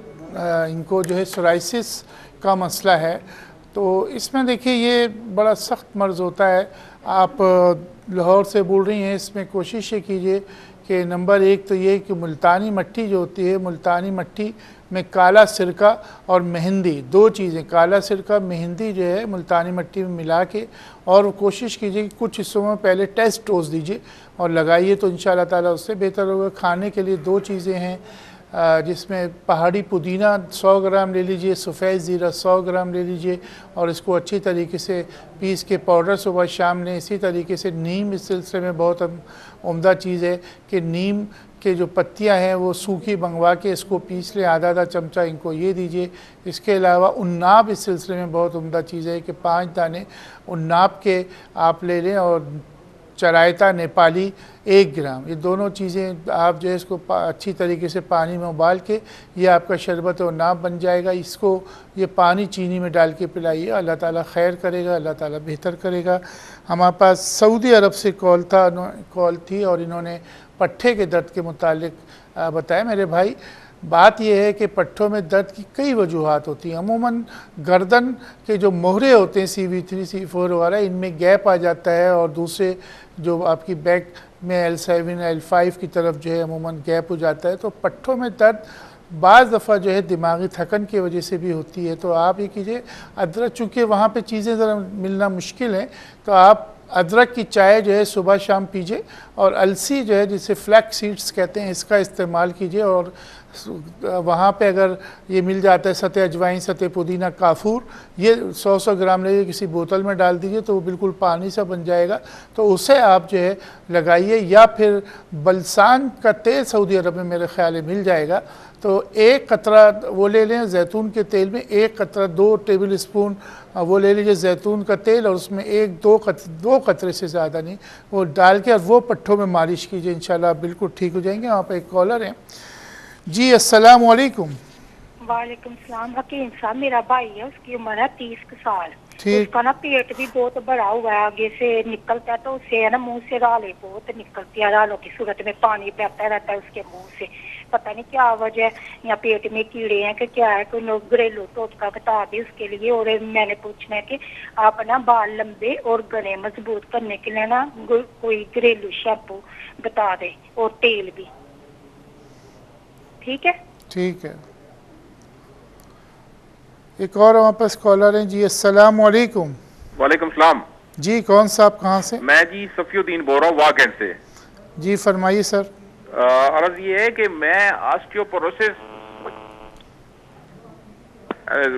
A: इनको जो है सोराइसिस का मसला है। तो इसमें देखिए ये बड़ा सख्त मर्ज़ होता है। आप लाहौर से बोल रही हैं, इसमें कोशिश ये कीजिए कि नंबर एक तो ये कि मुल्तानी मट्टी जो होती है, मुल्तानी मट्टी में काला सिरका और मेहंदी, दो चीज़ें, काला सिरका मेहंदी जो है मुल्तानी मट्टी में मिला के, और कोशिश कीजिए कि कुछ हिस्सों में पहले टेस्ट डोज दीजिए और लगाइए, तो इंशाअल्लाह ताला उससे बेहतर होगा। खाने के लिए दो चीज़ें हैं जिसमें पहाड़ी पुदीना 100 ग्राम ले लीजिए, सफ़ेद ज़ीरा 100 ग्राम ले लीजिए और इसको अच्छी तरीके से पीस के पाउडर सुबह शाम लें। इसी तरीके से नीम इस सिलसिले में बहुत उम्दा चीज़ है कि नीम के जो पत्तियां हैं वो सूखी मंगवा के इसको पीस लें, आधा चमचा इनको ये दीजिए। इसके अलावा उन्नाब इस सिलसिले में बहुत उम्दा चीज़ है कि 5 दाने उन्नाब के आप ले लें और चरायता नेपाली 1 ग्राम, ये दोनों चीज़ें आप जो है इसको अच्छी तरीके से पानी में उबाल के ये आपका शरबत और नाब बन जाएगा। इसको ये पानी चीनी में डाल के पिलाइए, अल्लाह ताला खैर करेगा, अल्लाह ताला बेहतर करेगा। हमारे पास सऊदी अरब से कॉल थी और इन्होंने पट्ठे के दर्द के मुतालिक बताया। मेरे भाई बात यह है कि पट्ठों में दर्द की कई वजूहात होती हैं। अमूमन गर्दन के जो मोहरे होते हैं CV3 C4 वगैरह, इनमें गैप आ जाता है और दूसरे जो आपकी बैक में L7 L5 की तरफ जो है अमूमन गैप हो जाता है। तो पट्ठों में दर्द बाज़ दफ़ा जो है दिमागी थकन की वजह से भी होती है। तो आप ये कीजिए, अदरक, चूँकि वहाँ पे चीज़ें ज़रा मिलना मुश्किल है, तो आप अदरक की चाय जो है सुबह शाम पीजिए और अलसी जो है जिसे फ्लैक्स सीड्स कहते हैं इसका इस्तेमाल कीजिए। और वहाँ पे अगर ये मिल जाता है सतह अजवाइन, सतह पुदीना, काफूर, ये 100 ग्राम लेके किसी बोतल में डाल दीजिए तो वो बिल्कुल पानी सा बन जाएगा। तो उसे आप जो है लगाइए, या फिर बलसान का तेल सऊदी अरब में मेरे ख्याल में मिल जाएगा, तो 1 कतरा वो ले लें जैतून के तेल में, 1 कतरा 2 टेबल स्पून वो ले लीजिए जैतून का तेल और उसमें 2 कतरे से ज़्यादा नहीं, वो डाल के और वो पट्ठों में मालिश कीजिए, इंशाल्लाह बिल्कुल ठीक हो जाएंगे। वहाँ पर एक कॉलर है। जी अस्सलाम वालेकुम।
L: वालेकुम सलाम। हकीम साहब मेरा भाई है, उसकी उम्र है 30 साल।
A: ठीक।
L: उसका ना पेट भी बहुत बड़ा हुआ है, आगे से निकलता है, तो उसे है ना मुंह से राले बहुत निकलती है, रालों की सूरत में पानी बहता रहता है उसके मुंह से। पता नहीं क्या वजह है, या पेट में कीड़े हैं कि क्या है, कोई लोग घरेलू टोटका बता दे उसके लिए। और मैंने पूछना है कि आप ना बाल लंबे और गले मजबूत करने के लिए ना कोई घरेलू शैम्पू बता दे और तेल भी। ठीक है? ठीक है।
A: एक और हमारे पास कॉलर है। जी अस्सलाम वालेकुम।
M: वालेकुम सलाम।
A: जी कौन सा, आप कहाँ से?
M: मैं जी सफीउद्दीन बोल रहा हूँ वाकैंड से।
A: जी फरमाइए सर।
M: अर्ज ये है कि मैं ऑस्टियोपोरोसिस,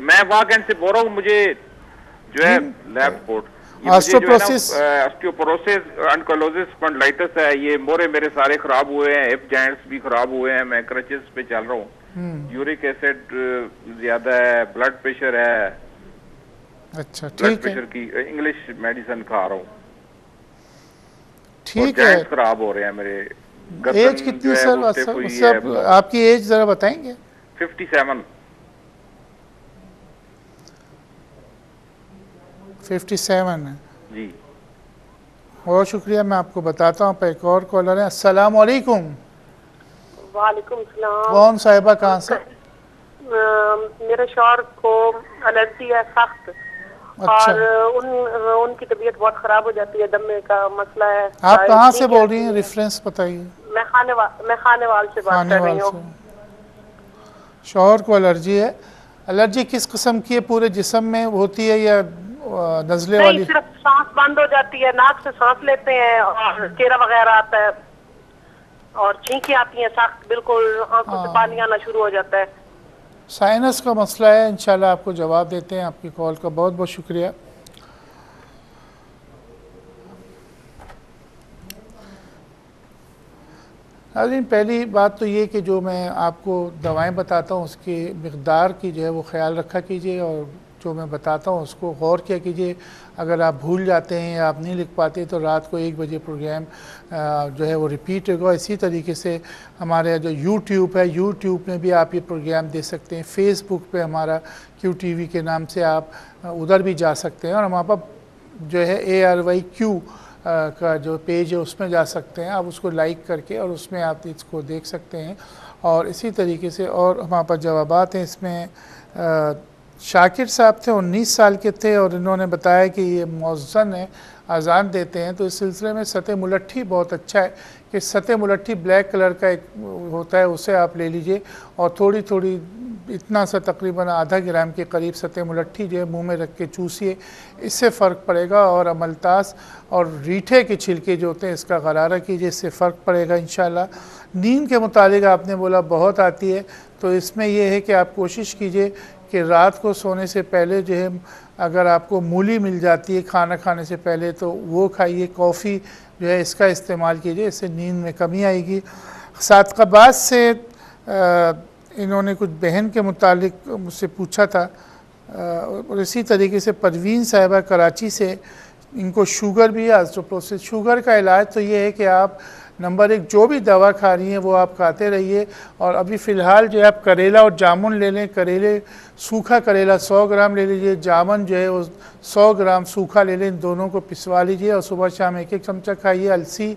M: मैं वाकैंड से बोल रहा हूँ, मुझे जो है lab report
A: osteoporosis
M: ankylosis spondylitis है। ये मोरे मेरे सारे खराब हुए हैं, हिप जॉइंट्स भी खराब हुए हैं, मैं क्रचेस पे चल रहा हूँ, यूरिक एसिड ज्यादा है, ब्लड प्रेशर है।
A: अच्छा ठीक है।
M: ब्लड प्रेशर की इंग्लिश मेडिसिन खा रहा हूँ।
A: ठीक है।
M: जॉइंट्स खराब हो रहे हैं मेरे।
A: एज कितनी सर? आपकी एज जरा बताएंगे?
M: 57।
A: 57 है
M: जी।
A: बहुत शुक्रिया, मैं आपको बताता हूँ। एक और कॉलर है। अस्सलाम वालेकुम।
N: वालेकुम सलाम।
A: कौन साहिबा, कहाँ से?
N: मेरे शौहर को एलर्जी है सख्त,
A: अच्छा।
N: और उनकी तबीयत बहुत खराब हो जाती है, दमे का मसला है।
A: आप कहाँ से बोल रही हैं, रेफरेंस बताइए।
N: मैं खानेवाल से बात कर रही हूँ।
A: शौहर को एलर्जी है। एलर्जी किस किस्म की है, पूरे जिस्म में होती है या नज़ले वाली?
N: नहीं, सिर्फ सांस बंद हो जाती है, नाक से सांस लेते हैं और चेहरा वगैरह आता है और छींकें आती हैं सख्त, बिल्कुल आंखों से पानी आना शुरू हो जाता है।
A: साइनस का मसला है। इंशाल्लाह आपको जवाब देते हैं। आपकी कॉल का बहुत बहुत शुक्रिया। नाज़रीन, पहली बात तो ये कि जो मैं आपको दवाएं बताता हूँ उसकी मिक़दार की जो है वो ख़्याल रखा कीजिए, और जो मैं बताता हूँ उसको गौर किया कीजिए। अगर आप भूल जाते हैं या आप नहीं लिख पाते तो रात को 1 बजे प्रोग्राम जो है वो रिपीट होगा। इसी तरीके से हमारे जो यूट्यूब है, यूट्यूब में भी आप ये प्रोग्राम दे सकते हैं। फेसबुक पे हमारा QTV के नाम से आप उधर भी जा सकते हैं, और हमारे पास जो है ARYQ का जो पेज है उसमें जा सकते हैं। आप उसको लाइक करके और उसमें आप इसको देख सकते हैं। और इसी तरीके से और हमारे पास जवाबात हैं। इसमें शाकिर साहब थे, 19 साल के थे, और इन्होंने बताया कि ये मौज़न है, अज़ान देते हैं। तो इस सिलसिले में सतह मुलट्ठी बहुत अच्छा है कि सतह मुलट्ठी ब्लैक कलर का एक होता है, उसे आप ले लीजिए और थोड़ी थोड़ी इतना सा तकरीबन आधा ग्राम के करीब सतह मुलट्ठी जो है मुंह में रख के चूसिए, इससे फ़र्क पड़ेगा। और अमलतास और रीठे के छिलके जो होते हैं इसका गरारा कीजिए, इससे फ़र्क पड़ेगा इंशाल्लाह। नींद के मुतालिक आपने बोला बहुत आती है, तो इसमें यह है कि आप कोशिश कीजिए कि रात को सोने से पहले जो है अगर आपको मूली मिल जाती है खाना खाने से पहले तो वो खाइए। कॉफ़ी जो है इसका इस्तेमाल कीजिए, इससे नींद में कमी आएगी। सादकाबाद से इन्होंने कुछ बहन के मुतालिक मुझसे पूछा था, और इसी तरीके से परवीन साहिबा कराची से, इनको शुगर भी है, ऑस्टियोपोरोसिस। शुगर का इलाज तो ये है कि आप नंबर 1 जो भी दवा खा रही हैं वो आप खाते रहिए। और अभी फ़िलहाल जो है आप करेला और जामुन ले लें। करेले, सूखा करेला 100 ग्राम ले लीजिए, जामुन जो है वो 100 ग्राम सूखा ले लें, इन दोनों को पिसवा लीजिए और सुबह शाम 1-1 चमचा खाइए। अलसी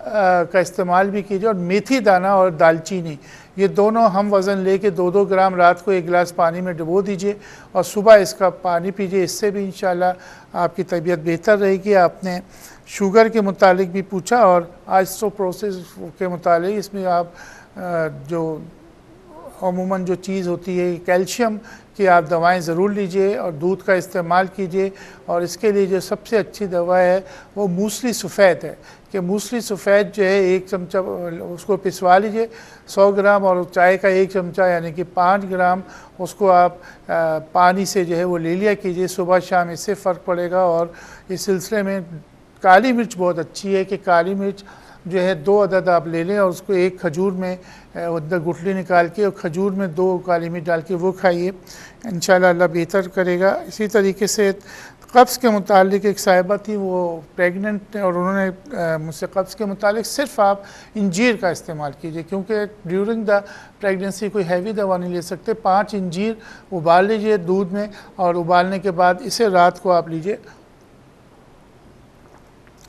A: का इस्तेमाल भी कीजिए, और मेथी दाना और दालचीनी, ये दोनों हम वज़न लेके 2-2 ग्राम रात को 1 गिलास पानी में डुबो दीजिए और सुबह इसका पानी पीजिए। इससे भी इंशाल्लाह आपकी तबीयत बेहतर रहेगी। आपने शुगर के मुतालिक भी पूछा और ऑस्टियोपोरोसिस के मुतालिक, इसमें आप जो अमूमन जो चीज़ होती है कैल्शियम की आप दवाएं ज़रूर लीजिए और दूध का इस्तेमाल कीजिए। और इसके लिए जो सबसे अच्छी दवा है वो मूसली सफ़ेद है, कि मूसली सफ़ेद जो है 1 चमचा उसको पिसवा लीजिए 100 ग्राम, और चाय का 1 चमचा यानी कि 5 ग्राम उसको आप पानी से जो है वो ले लिया कीजिए सुबह शाम, इससे फ़र्क पड़ेगा। और इस सिलसिले में काली मिर्च बहुत अच्छी है कि काली मिर्च जो है 2 अदद आप ले लें और उसको एक खजूर में अंदर गुठली निकाल के और खजूर में 2 काली मिर्च डाल के वो खाइए, इंशाल्लाह अल्लाह बेहतर करेगा। इसी तरीके से कब्ज़ के मुतालिक एक साहिबा थी, वो प्रेग्नेंट है और उन्होंने मुझसे कब्ज़ के मुतालिक सिर्फ आप इंजीर का इस्तेमाल कीजिए, क्योंकि ड्यूरिंग द प्रेगनेंसी कोई हैवी दवा नहीं ले सकते। 5 इंजीर उबाल लीजिए दूध में, और उबालने के बाद इसे रात को आप लीजिए,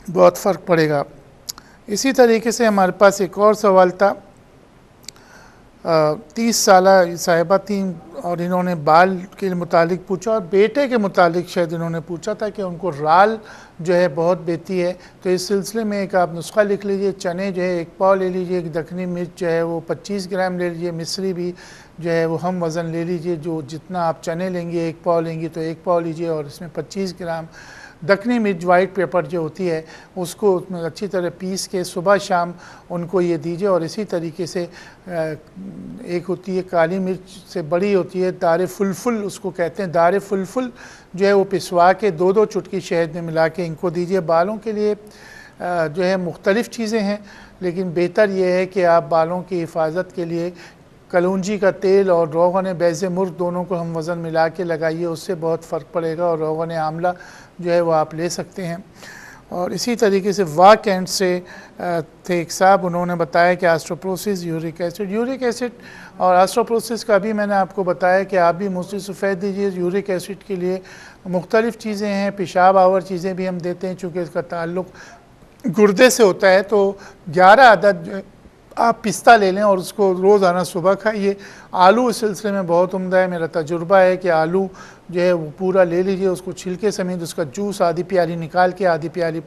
A: बहुत फ़र्क पड़ेगा। इसी तरीके से हमारे पास एक और सवाल था। 30 साल साहिबा थी और इन्होंने बाल के मुतालिक पूछा और बेटे के मुतालिक शायद इन्होंने पूछा था कि उनको राल जो है बहुत बेहती है। तो इस सिलसिले में एक आप नुस्खा लिख लीजिए। चने जो है 1 पाव ले लीजिए, एक दखनी मिर्च जो है वो 25 ग्राम ले लीजिए, मिश्री भी जो है वो हम वज़न ले लीजिए। जो जितना आप चने लेंगे 1 पाव लेंगे तो 1 पाव लीजिए, और इसमें 25 ग्राम दखनी मिर्च वाइट पेपर जो होती है उसको उसमें अच्छी तरह पीस के सुबह शाम उनको ये दीजिए। और इसी तरीके से एक होती है काली मिर्च से बड़ी होती है दारे फुलफुल, उसको कहते हैं दारे फुलफुल, जो है वो पिसवा के 2-2 चुटकी शहद में मिला के इनको दीजिए। बालों के लिए जो है मुख्तलिफ़ चीज़ें हैं, लेकिन बेहतर ये है कि आप बालों की हिफाजत के लिए कलौंजी का तेल और रोगन बैज़ मुर्ग दोनों को हम वज़न मिला के लगाइए, उससे बहुत फ़र्क पड़ेगा। और रोगन आमला जो है वो आप ले सकते हैं। और इसी तरीके से वाक एंड से थे एक साहब, उन्होंने बताया कि ऑस्टियोपोरोसिस, यूरिक एसिड और ऑस्टियोपोरोसिस का भी मैंने आपको बताया कि आप भी मूसली सफ़ेद दीजिए। यूरिक एसिड के लिए मुख्तलिफ़ चीज़ें हैं, पेशाब आवर चीज़ें भी हम देते हैं, चूँकि इसका ताल्लुक़ गुर्दे से होता है। तो 11 अदद आप पिस्ता ले लें और उसको रोज़ाना सुबह खाइए आलू इस सिलसिले में बहुत उम्दा है। मेरा तजुर्बा है कि आलू जो है वो पूरा ले लीजिए, उसको छिलके समेत उसका जूस आधी प्याली निकाल के आधी प्याली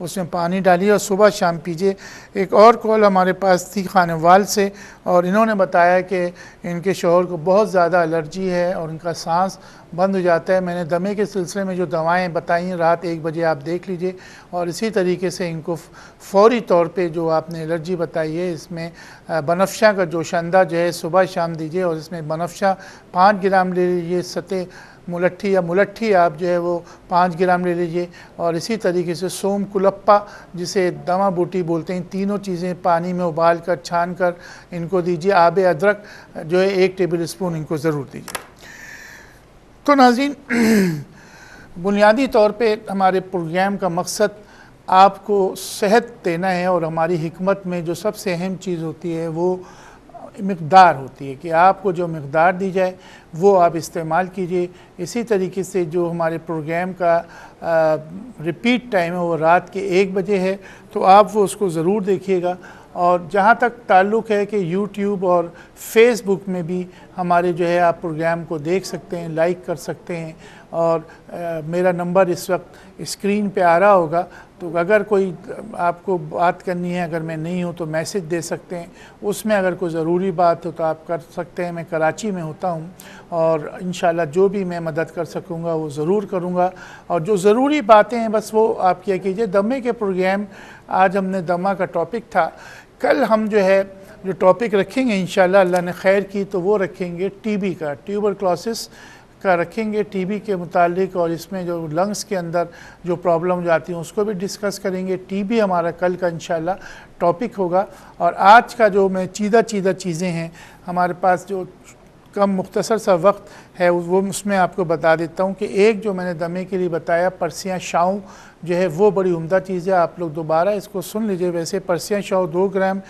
A: उसमें पानी डालिए और सुबह शाम पीजिए। एक और कॉल हमारे पास थी खानेवाल से, और इन्होंने बताया कि इनके शौहर को बहुत ज़्यादा एलर्जी है और इनका सांस बंद हो जाता है। मैंने दमे के सिलसिले में जो दवाएं बताई हैं रात 1 बजे आप देख लीजिए, और इसी तरीके से इनको फ़ौरी तौर पे जो आपने एलर्जी बताई है इसमें बनफ्शा का जोशंदा जो है सुबह शाम दीजिए, और इसमें बनफ्शा 5 ग्राम ले लीजिए, सतह मुलट्ठी या मुलट्ठी आप जो है वो 5 ग्राम ले लीजिए, और इसी तरीके से सोम कुलप्पा जिसे दमा बूटी बोलते हैं, तीनों चीज़ें पानी में उबाल कर छान कर इनको दीजिए। आब अदरक जो है 1 टेबल स्पून इनको ज़रूर दीजिए। तो नाज़रीन, बुनियादी तौर पे हमारे प्रोग्राम का मकसद आपको सेहत देना है, और हमारी हिकमत में जो सबसे अहम चीज़ होती है वो मिक़दार होती है कि आपको जो मिक़दार दी जाए वो आप इस्तेमाल कीजिए। इसी तरीके से जो हमारे प्रोग्राम का रिपीट टाइम है वो रात के 1 बजे है, तो आप वो उसको ज़रूर देखिएगा। और जहाँ तक ताल्लुक़ है कि यूट्यूब और फेसबुक में भी हमारे जो है आप प्रोग्राम को देख सकते हैं, लाइक कर सकते हैं, और मेरा नंबर इस वक्त स्क्रीन पे आ रहा होगा, तो अगर कोई आपको बात करनी है, अगर मैं नहीं हूँ तो मैसेज दे सकते हैं, उसमें अगर कोई ज़रूरी बात हो तो आप कर सकते हैं। मैं कराची में होता हूँ और इंशाल्लाह जो भी मैं मदद कर सकूँगा वो ज़रूर करूँगा, और जो ज़रूरी बातें हैं बस वो आप किया कीजिए। दमे के प्रोग्राम आज हमने दमा का टॉपिक था, कल हम जो है जो टॉपिक रखेंगे इंशाल्लाह अल्लाह ने खैर की तो वो रखेंगे टीबी का, ट्यूबरक्लोसिस का रखेंगे, टीबी के मुतालिक, और इसमें जो लंग्स के अंदर जो प्रॉब्लम जाती हैं उसको भी डिस्कस करेंगे। टीबी हमारा कल का इंशाल्लाह टॉपिक होगा। और आज का जो मैं चीज़ा चीज़ें हैं, हमारे पास जो कम मुख्तसर सा वक्त है वो उसमें आपको बता देता हूँ कि एक जो मैंने दमे के लिए बताया परसियाँ शाऊ जो है वो बड़ी उम्दा चीज़ है, आप लोग दोबारा इसको सुन लीजिए। वैसे परसियाँ शाऊ 2 ग्राम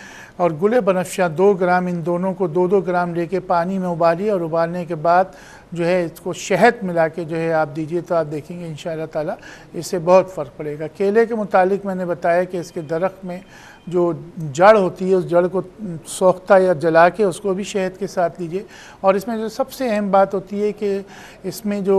A: और गुले बनफ्शा 2 ग्राम, इन दोनों को 2-2 ग्राम लेके पानी में उबालिए, और उबालने के बाद जो है इसको शहद मिला के जो है आप दीजिए, तो आप देखेंगे इंशाअल्लाह ताला इससे बहुत फ़र्क पड़ेगा। केले के मुतालिक मैंने बताया कि इसके दरख्त में जो जड़ होती है उस जड़ को सोख्ता या जला के उसको भी शहद के साथ लीजिए। और इसमें जो सबसे अहम बात होती है कि इसमें जो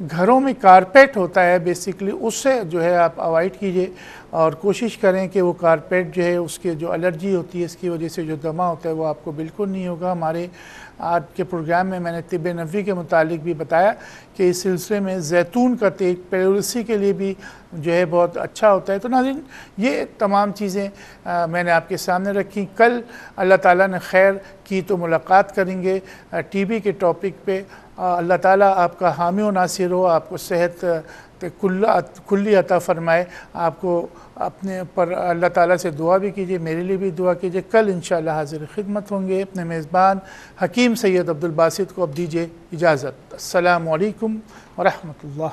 A: घरों में कारपेट होता है बेसिकली उससे जो है आप अवॉइड कीजिए, और कोशिश करें कि वो कारपेट जो है उसके जो एलर्जी होती है इसकी वजह से जो दमा होता है वो आपको बिल्कुल नहीं होगा। हमारे आज के प्रोग्राम में मैंने तिब्बे नबवी के मुतालिक भी बताया कि इस सिलसिले में जैतून का तेल पेरोलिसी के लिए भी जो है बहुत अच्छा होता है। तो नाज़रीन, ये तमाम चीज़ें मैंने आपके सामने रखी। कल अल्लाह ताला ने खैर की तो मुलाकात करेंगे टीबी के टॉपिक पे। अल्लाह ताला आपका हामी व नासिर हो, आपको सेहत कुल्ली अता फ़रमाए। आपको अपने पर अल्लाह ताला से दुआ भी कीजिए, मेरे लिए भी दुआ कीजिए। कल इंशाअल्लाह हाज़िर खिदमत होंगे। अपने मेज़बान हकीम सैयद अब्दुल बासित को अब दीजिए इजाज़त। अस्सलामु अलैकुम व रहमतुल्लाह।